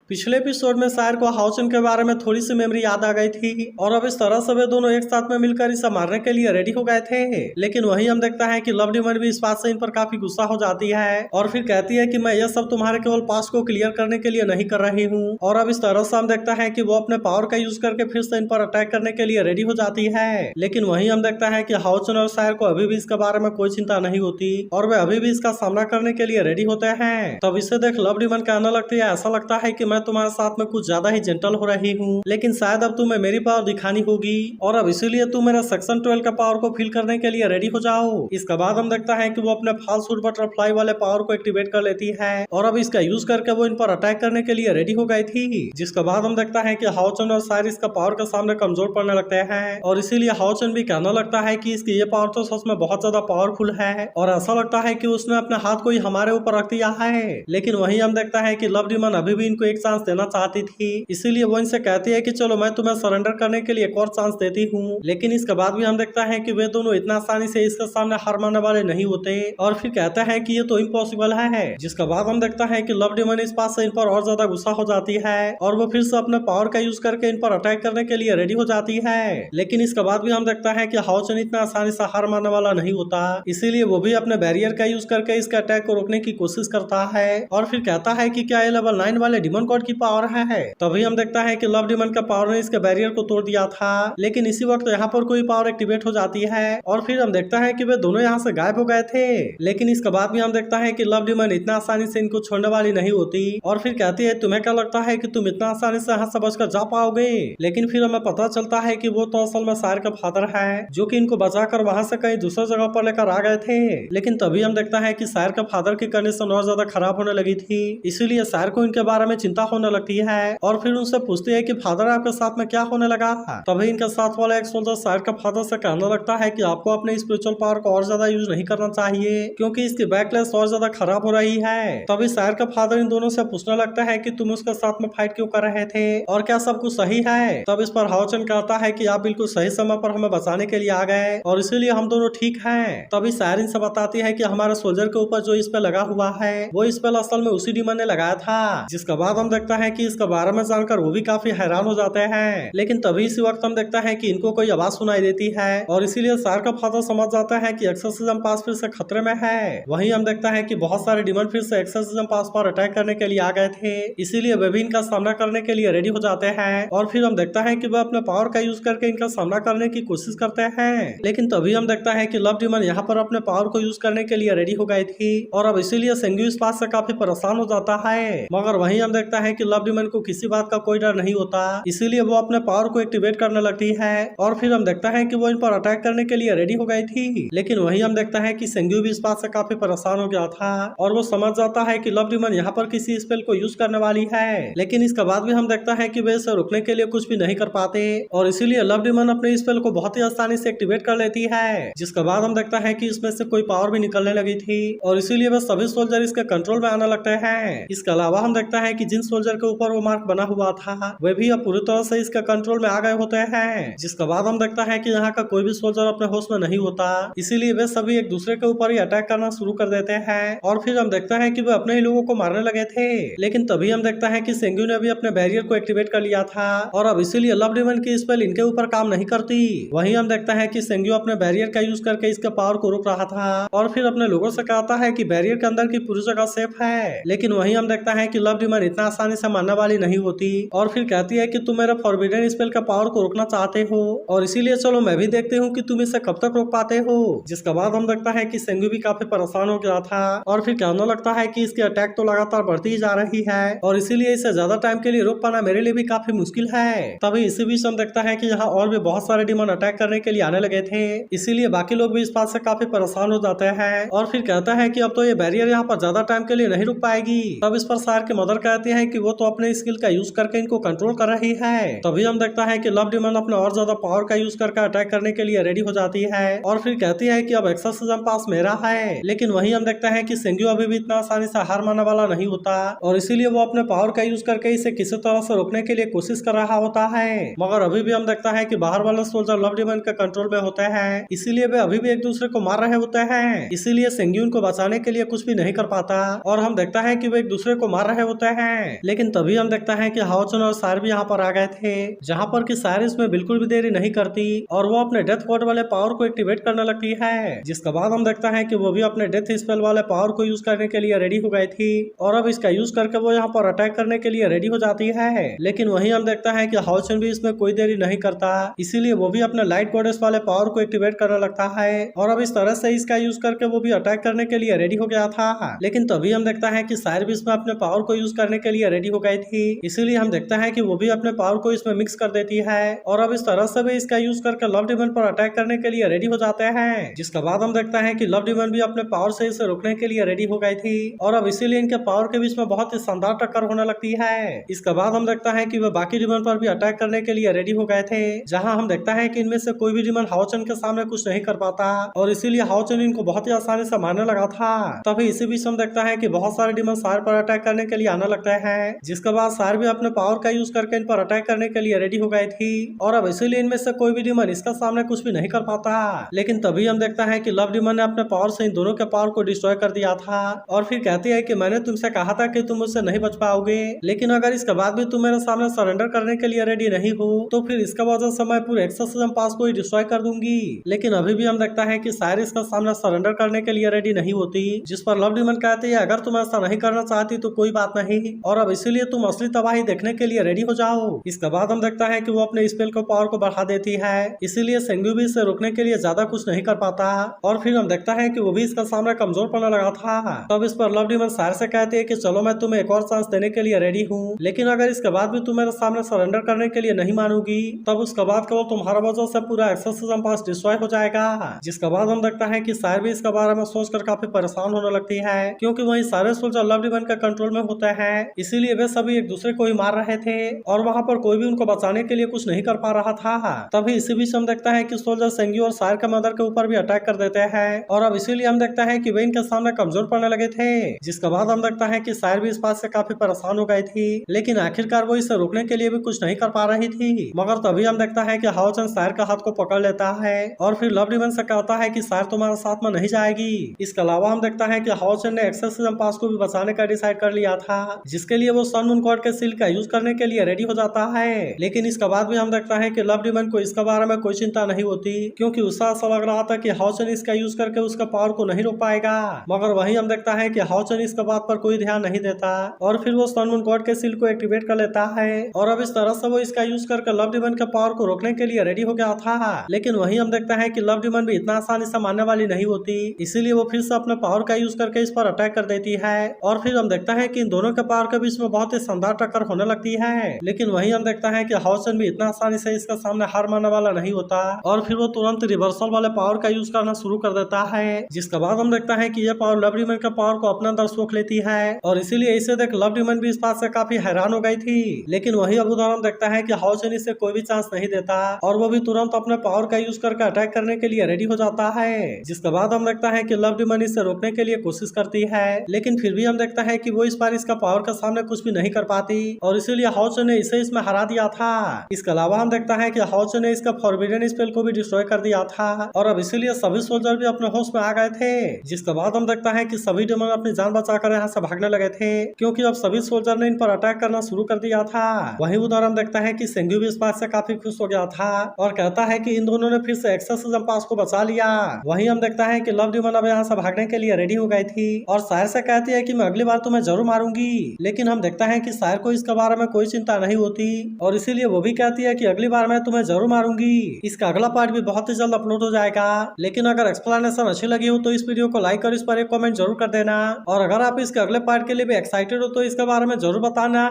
पिछले एपिसोड में शायर को हाउचन के बारे में थोड़ी सी मेमोरी याद आ गई थी और अब इस तरह से वे दोनों एक साथ में मिलकर इसे मारने के लिए रेडी हो गए थे। लेकिन वहीं हम देखता है कि लव डिमन भी इस बात से इन पर काफी गुस्सा हो जाती है और फिर कहती है कि मैं यह सब तुम्हारे केवल पास्ट को क्लियर करने के लिए नहीं कर रही हूँ। और अब इस तरह से हम देखता है कि वो अपने पावर का यूज करके फिर से इन पर अटैक करने के लिए रेडी हो जाती है। लेकिन वहीं हम देखता है कि हाउचन और शायर को अभी भी इसके बारे में कोई चिंता नहीं होती और वे अभी भी इसका सामना करने के लिए रेडी होते हैं। तब इसे देख लव डिमन कहने लगती है, ऐसा लगता है कि मैं तुम्हारे साथ में कुछ ज्यादा ही जेंटल हो रही हूँ, लेकिन शायद अब तुम्हें मेरी पावर दिखानी होगी और अब इसीलिए तुम मेरा सेक्शन 12 का पावर को फील करने के लिए रेडी हो जाओ। इसके बाद हम देखता है कि वो अपने फालसूट बटरफ्लाई वाले पावर को एक्टिवेट कर लेती है और अब इसका यूज करके वो इन पर अटैक करने के लिए रेडी हो गई थी। जिसके बाद हम देखता है कि हाउचन और शायर इसका पावर के सामने कमजोर पड़ने लगते हैं और इसीलिए हाउचन भी कहने लगता है कि इसकी ये पावर तो सच में बहुत ज्यादा पावरफुल है और ऐसा लगता है कि उसने अपने हाथ को ही हमारे ऊपर रख दिया है। लेकिन वहीं हम देखता है कि लव डिमन अभी भी इनको एक चांस देना चाहती थी, इसीलिए वो इनसे कहती है कि चलो मैं तुम्हें सरेंडर करने के लिए एक और चांस देती हूँ। लेकिन इसके बाद भी हम देखता है कि वे दोनों इतना आसानी से इसके सामने हार मानने वाले नहीं होते और फिर कहता है कि ये तो इम्पॉसिबल है। जिसके बाद हम देखता है कि लव डिमन इस बात से इन पर और ज्यादा गुस्सा हो जाती है और वो फिर से अपने पावर का यूज करके इन पर अटैक करने के लिए रेडी हो जाती है। लेकिन इसके बाद भी हम देखता है कि हाउचन इतना आसानी से हार मानने वाला नहीं होता, इसीलिए वो भी अपने बैरियर का यूज करके इसके अटैक को रोकने की कोशिश करता है और फिर कहता है कि क्या ये लेवल 9 वाले डिमन गॉड की पावर है। तभी हम देखता है कि लव डिमन का पावर ने इसके बैरियर को तोड़ दिया था, लेकिन इसी वक्त यहाँ पर कोई पावर एक्टिवेट हो जाती है और फिर हम देखता है कि वे दोनों यहाँ से गायब हो गए थे। लेकिन इसके बाद भी हम देखता है कि लव डिमन इतना आसानी से इनको छोड़ने वाली नहीं होती और फिर कहती है, तुम्हें क्या लगता है कि तुम इतना आसानी से यहाँ से बचकर जा पाओगे। लेकिन फिर हमें पता चलता है कि वो तो असल में शायर का फादर है जो कि इनको बचाकर वहां से कहीं दूसरे जगह पर लेकर आ गए थे। लेकिन तभी हम देखता है कि शायर का फादर की कंडीशन और ज्यादा खराब होने लगी थी, इसीलिए शायर को इनके बारे में चिंता होने लगती है और फिर उनसे पूछती है कि फादर आपके साथ में क्या होने लगा। तभी इनके साथ वाला एक सोल्जर शायर का फादर से कहने लगता है कि आपको अपने स्पिरिचुअल पावर को और ज्यादा यूज नहीं करना चाहिए क्योंकि इसकी बैकलेस और ज्यादा खराब हो रही है। तभी शायर का फादर इन दोनों से पूछने लगता है कि तुम उसके साथ में फाइट क्यों कर रहे थे और क्या सब कुछ सही है। तब इस पर हाउचन कहता है कि आप बिल्कुल सही समय पर हमें बचाने के लिए आ गए और इसीलिए हम दोनों ठीक हैं। तभी शायर इनसे बताती है कि हमारे सोल्जर के ऊपर जो स्पेल लगा हुआ है वो स्पेल असल में उसी डिमन ने लगाया था। जिसके बाद हम देखता है कि इसके बारे में जानकर वो भी काफी हैरान हो जाते हैं। लेकिन तभी इसी वक्त हम देखता है कि इनको कोई आवाज सुनाई देती है और इसीलिए शायर का फादर समझ जाता है कि एक्सोर्सिज्म पास फिर से खतरे में है। वहीं हम देखता है कि बहुत सारे डिमन फिर से एक्सोर्सिज्म पास पर अटैक करने के लिए आ गए थे, इसीलिए वे भी इनका सामना करने के लिए रेडी हो जाते हैं और फिर हम देखता है कि वे अपने पावर का यूज करके इनका सामना करने की कोशिश करते हैं। लेकिन तभी हम देखता है कि लव डिमन यहाँ पर अपने पावर को यूज करने के लिए रेडी हो गई थी और अब इसीलिए सेंग्यू इस बात से काफी परेशान हो जाता है। मगर वहीं हम देखता है कि लव डिमन को किसी बात का कोई डर नहीं होता, इसीलिए वो अपने पावर को एक्टिवेट करने लगती है और फिर हम देखता है कि वो इन पर अटैक करने के लिए रेडी हो गई थी। लेकिन वहीं हम देखता है कि सेंग्यू भी इस बात से काफी परेशान हो गया था और वो समझ जाता है कि लव डिमन यहाँ पर किसी स्पेल को यूज करने वाली है। लेकिन इसके बाद भी हम देखता है कि वे इसे रोकने के लिए कुछ भी नहीं कर पाते और इसीलिए लव डिमन अपने स्पेल को बहुत ही आसानी से एक्टिवेट कर लेती है। जिसके बाद हम देखता है कि इसमें से कोई पावर भी निकलने लगी थी और इसीलिए वे सभी सोल्जर इसके कंट्रोल में आने लगते हैं। इसके अलावा हम देखता है कि जिन सोल्जर के ऊपर वो मार्क बना हुआ था वे भी अब पूरी तरह से इसके कंट्रोल में आ गए होते हैं। जिसके बाद हम देखता है कि यहाँ का कोई भी सोल्जर अपने होश में नहीं होता, इसीलिए वे सभी एक दूसरे के ऊपर ही अटैक करना शुरू कर देते हैं और फिर हम देखता है कि वे अपने ही लोगों को मारने लगे थे। लेकिन तभी हम देखता है कि सेंग्यू ने भी अपने बैरियर को एक्टिवेट कर लिया था और अब इसीलिए लव डिमन की स्पेल इनके ऊपर काम नहीं करती। वहीं हम देखता है कि सेंग्यू अपने बैरियर का यूज करके इसके पावर को रोक रहा था और फिर अपने लोगों से कहता है कि बैरियर के अंदर की पूरी जगह सेफ है। लेकिन वहीं हम देखता है कि लव डिमन इतना आसानी से मानने वाली नहीं होती और फिर कहती है कि तुम मेरे फॉरबिडन स्पेल का पावर को रोकना चाहते हो और इसीलिए चलो मैं भी देखती हूँ कि तुम इसे कब तक रोक पाते हो। जिसके बाद हम देखता है कि सेंग्यू भी काफी परेशान हो गया था और फिर कहने लगता है कि इसकी अटैक तो लगातार बढ़ती ही जा रही है और इसीलिए इसे ज्यादा टाइम के लिए रोक पाना मेरे लिए भी काफी मुश्किल है। तभी इसी बीच हम देखता है कि यहाँ और भी बहुत सारे डिमन अटैक करने के लिए आने लगे थे, इसीलिए बाकी लोग भी इस बात से काफी परेशान हो जाते हैं और फिर कहता है कि अब तो ये बैरियर यहाँ पर ज्यादा टाइम के लिए नहीं रुक पाएगी। तब इस पर शायर की मदर कहती है कि वो तो अपने स्किल का यूज करके इनको कंट्रोल कर रही है। तभी हम देखता है कि लव डिमन अपने और ज्यादा पावर का यूज करके अटैक करने के लिए रेडी हो जाती है और फिर कहती है कि अब एक्सोर्सिज्म पास मेरा है। लेकिन वहीं हम देखता है कि सेंग्यू अभी भी इतना आसानी से हार मानने वाला नहीं होता और इसीलिए वो अपने पावर का यूज करके इसे किसी तरह से रोकने के लिए कोशिश कर रहा होता है। मगर अभी भी हम देखता है कि बाहर वाले सोल्जर लव डिमन के कंट्रोल में होते हैं, इसीलिए वे अभी भी एक दूसरे को मार रहे होते हैं। इसीलिए सेंग्यू को बचाने के लिए कुछ भी नहीं कर पाता और हम देखता है कि वे एक दूसरे को मार रहे होते हैं। लेकिन तभी हम देखता है कि हाओचन और सायर भी यहाँ पर आ गए थे, जहाँ पर कि सायर इसमें बिल्कुल भी देरी नहीं करती और वो अपने डेथ कोड वाले पावर को एक्टिवेट करने लगती है। जिसके बाद हम देखता है कि वो भी अपने डेथ स्पेल वाले पावर को यूज करने के लिए रेडी हो गई थी और अब इसका यूज करके वो यहाँ पर अटैक करने के लिए रेडी हो जाती है। लेकिन वहीं हम देखता है कि हाओचन भी इसमें कोई देरी नहीं करता, इसीलिए वो भी अपने लाइट गॉडेस वाले पावर को एक्टिवेट करने लगता है और अब इस तरह से इसका यूज करके वो भी अटैक करने के लिए रेडी हो गया था। लेकिन तभी हम देखता है कि सायर भी इसमें अपने पावर को यूज करने के लिए रेडी हो गई थी, इसीलिए हम देखता है कि वो भी अपने पावर को इसमें मिक्स कर देती है और अब इस तरह से भी इसका यूज करके लव डिमन पर अटैक करने के लिए रेडी हो जाते हैं। जिसके बाद हम देखता है कि लव डिमन भी अपने पावर से इसे रोकने के लिए रेडी हो गई थी और अब इसीलिए इनके पावर के बीच में बहुत ही शानदार टक्कर होने लगती है। इसके बाद हम देखता है कि वे बाकी डिमन पर भी अटैक करने के लिए रेडी हो गए थे, जहाँ हम देखता है कि इनमें से कोई भी डिमन हाओचन के सामने कुछ नहीं कर पाता और इसीलिए हाओचन इनको बहुत ही आसानी से मारने लगा था। तभी इसी बीच हम देखता है कि बहुत सारे डिमन सायर पर अटैक करने के लिए आने लगते हैं, जिसके बाद सायर भी अपने पावर का यूज करके इन पर अटैक करने के लिए रेडी हो गई थी और अब इसीलिए इनमें से कोई भी डिमन इसका सामने कुछ भी नहीं कर पाता। लेकिन तभी हम देखता है कि लव डिमन ने अपने पावर से इन दोनों के पावर को डिस्ट्रॉय कर दिया था और फिर कहती है कि मैंने तुमसे कहा था कि तुम मुझसे नहीं बच पाओगे, लेकिन अगर इसके बाद भी तुम मेरे सामने सरेंडर करने के लिए रेडी नहीं हो तो फिर इसका वजह से मैं पूरे एक्सोर्सिज्म पास को ही डिस्ट्रॉय कर दूंगी। लेकिन अभी भी हम देखता है कि सायर इसका सामना सरेंडर करने के लिए रेडी नहीं होती, जिस पर लव डिमन कहती है अगर तुम ऐसा नहीं करना चाहती तो कोई बात नहीं और अब इसीलिए तुम असली तबाही देखने के लिए रेडी हो जाओ। इसके बाद हम देखता है कि वो अपने स्पेल को पावर को बढ़ा देती है, इसीलिए सेंगू भी इसे रोकने के लिए ज्यादा कुछ नहीं कर पाता और फिर हम देखता है कि वो भी इसका सामना कमजोर पड़ने लगा था। तब इस पर लव डिमन सायर से कहती है कि चलो मैं तुम्हें एक और चांस देने के लिए रेडी हूँ, लेकिन अगर इसके बाद भी तुम मेरे सामने सरेंडर करने के लिए नहीं मानोगी तब उसके बाद केवल तुम्हारा वजह से पूरा एक्सोर्सिज्म पास डिस्ट्रॉय हो जाएगा। जिसके बाद हम देखता है कि सायर भी इसके बारे में सोचकर काफी परेशान होने लगती है, क्योंकि वही सारे सोल्जर लव डिमन के कंट्रोल में होते हैं, इसीलिए वे सभी एक दूसरे को ही मार रहे थे और वहाँ पर कोई भी उनको बचाने के लिए कुछ नहीं कर पा रहा था। तभी इसी बीच हम देखता है कि सोल्जर सेंगी और सायर के मदर के ऊपर भी अटैक कर देते हैं और अब इसीलिए हम देखता है कि वे इनके सामने कमजोर पड़ने लगे थे। जिसके बाद हम देखता है कि सायर भी इस बात से काफी परेशान हो गई थी, लेकिन आखिरकार वो इसे रोकने के लिए भी कुछ नहीं कर पा रही थी। मगर तभी हम देखता है कि हाओचन सायर का हाथ को पकड़ लेता है और फिर लव डिमन से कहता है कि सायर तुम्हारे साथ में नहीं जाएगी। इसके अलावा हम देखता है कि हाओचन ने एक्सोर्सिज्म पास को भी बचाने का डिसाइड कर लिया था, जिसके लिए वो सन मून गॉड के सील का यूज करने के लिए रेडी हो जाता है। लेकिन इसके बाद भी हम देखता है कि लव डिमन को इसके बारे में कोई चिंता नहीं होती, क्योंकि उससे ऐसा लग रहा था कि हाओचन इसका यूज करके उसका पावर को नहीं रोक पाएगा। मगर वही हम देखता है कि हाओचन इसके बात पर कोई ध्यान नहीं देता और फिर वो सन मून गॉड के सील को एक्टिवेट कर लेता है और अब इस तरह से वो इसका यूज करके लव डिमन के पावर को रोकने के लिए रेडी हो गया था। लेकिन वही हम देखता है कि लव डिमन भी इतना आसानी से मारने वाली नहीं होती, इसीलिए वो फिर से अपने पावर का यूज करके इस पर अटैक कर देती है और फिर हम देखता है कि इन दोनों के पावर के बीच में बहुत ही शानदार टक्कर होने लगती है। लेकिन वही हम देखता है कि हाओचन भी इतना आसानी से इसका सामने हार मानने वाला नहीं होता और फिर वो तुरंत रिवर्सल वाले पावर का यूज करना शुरू कर देता है। जिसके बाद हम देखता है कि ये पावर लव डिमन के पावर को अपने अंदर सोख लेती है और इसीलिए इसे देख लव डिमन भी इस बात से काफी हैरान हो गई थी। लेकिन वही अब उदाहरण देखता है कि हाओचन इसे कोई भी चांस नहीं देता और वो भी तुरंत अपने पावर का यूज करके अटैक करने के लिए रेडी हो जाता है। जिसके बाद हम देखता है कि लव डिमन इसे रोकने के लिए कोशिश करती है, लेकिन फिर भी हम देखता है कि वो इस बार इसका पावर के सामने कुछ भी नहीं कर पाती और इसीलिए हाओचन ने इसे इसमें हरा दिया था। इसके अलावा हम देखता है कि हाओचन ने इसका फॉरबिडन स्पेल को भी डिस्ट्रॉय कर दिया था और अब इसीलिए सभी सोल्जर भी अपने होश में आ गए थे। जिसके बाद हम देखता है कि सभी डिमन अपनी जान बचाकर यहाँ से भागने लगे थे, क्योंकि अब सभी सोल्जर ने इन पर अटैक करना शुरू कर दिया था। वहीं उधर हम देखता है कि सेंगू भी इस बात से काफी खुश हो गया था और कहता है कि इन दोनों ने फिर से एक्सोर्सिज्म पास को बचा लिया। वहीं हम देखता है कि लव डिमन अब यहाँ से भागने के लिए रेडी हो गई थी और सायर से कहती है कि मैं अगली बार तुम्हें जरूर मारूंगी। लेकिन हम देखता है कि सायर को इसके बारे में कोई चिंता नहीं होती और इसीलिए वो भी कहती है कि अगली बार मैं तुम्हें जरूर मारूंगी। इसका अगला पार्ट भी बहुत ही जल्द अपलोड हो जाएगा। लेकिन अगर एक्सप्लेनेशन अच्छी लगी हो तो इस वीडियो को लाइक और इस पर एक कमेंट जरूर कर देना और अगर आप इसके अगले पार्ट के लिए भी एक्साइटेड हो तो इसके बारे में जरूर बताना।